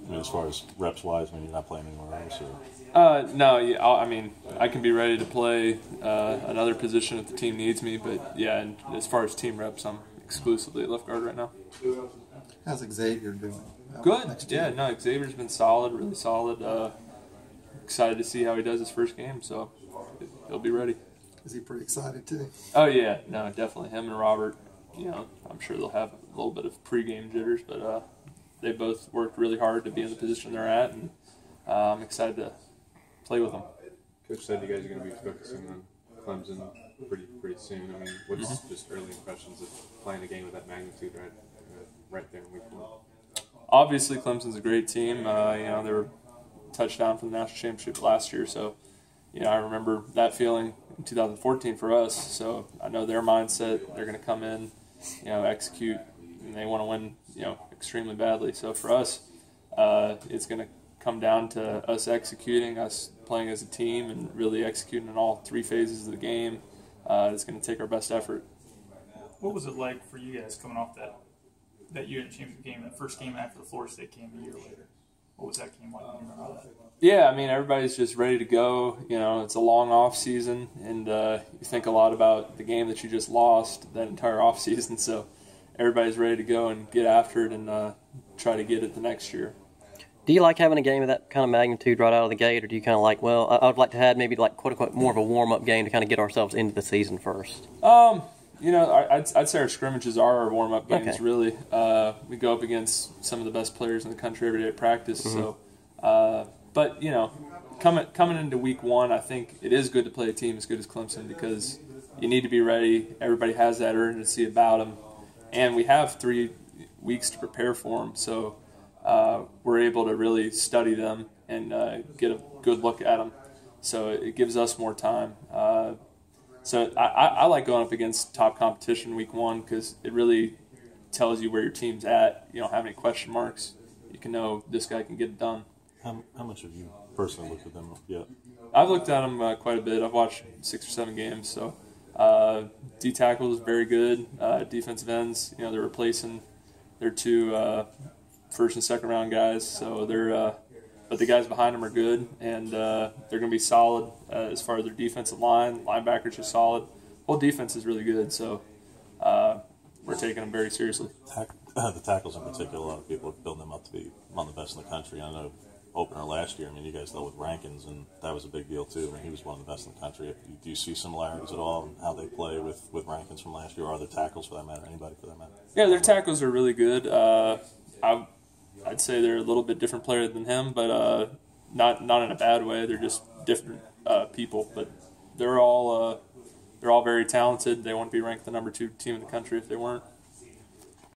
I mean, as far as reps wise, I mean, you're not playing anywhere else, or? No, yeah, I mean, I can be ready to play another position if the team needs me, but yeah, and as far as team reps, I'm exclusively at left guard right now. How's Xavier doing? Good. Yeah, no, Xavier's been solid, really solid. Excited to see how he does his first game, so he'll be ready. Is he pretty excited too? Oh yeah, no, definitely. Him and Robert, I'm sure they'll have a little bit of pregame jitters, but they both worked really hard to be in the position they're at, and I'm excited to play with them. Coach said you guys are going to be focusing on Clemson pretty soon. I mean, what's just early impressions of playing a game of that magnitude right there in week 1? Obviously, Clemson's a great team. They were touchdown from the national championship last year, so I remember that feeling in 2014 for us. So I know their mindset. They're going to come in, execute, and they want to win, extremely badly. So for us, it's going to come down to us executing, us playing as a team, and really executing in all 3 phases of the game. It's going to take our best effort. What was it like for you guys coming off that year in the championship game, that first game after the Florida State game a year later? What was that game like? Do you remember that? Yeah, I mean, everybody's just ready to go. It's a long off season, and you think a lot about the game that you just lost that entire off season. So everybody's ready to go and get after it and try to get it the next year. Do you like having a game of that kind of magnitude right out of the gate, or do you kind of like, well, I would like to have maybe like quote unquote more of a warm up game to kind of get ourselves into the season first? I'd say our scrimmages are our warm up games. Okay. Really, we go up against some of the best players in the country every day at practice. Mm-hmm. So, but coming into week 1, I think it is good to play a team as good as Clemson because you need to be ready. Everybody has that urgency about them, and we have 3 weeks to prepare for them. So we're able to really study them and get a good look at them. So it gives us more time. So I like going up against top competition week 1 because it really tells you where your team's at. You don't have any question marks. You can know this guy can get it done. How much have you personally looked at them yet? I've looked at them quite a bit. I've watched 6 or 7 games. So D tackle is very good. Defensive ends, they're replacing their 2 first and second round guys. So but the guys behind them are good, and they're going to be solid as far as their defensive line. Linebackers are solid. Whole defense is really good, so we're taking them very seriously. The tackles in particular, a lot of people are building them up to be among the best in the country. I know opener last year, you guys dealt with Rankins, and that was a big deal too. He was one of the best in the country. Do you see similarities at all in how they play with Rankins from last year, or other tackles for that matter, anybody for that matter? Yeah, their tackles are really good. I'd say they're a little bit different player than him, but not in a bad way. They're just different people, but they're all very talented. They want to be ranked the number 2 team in the country if they weren't.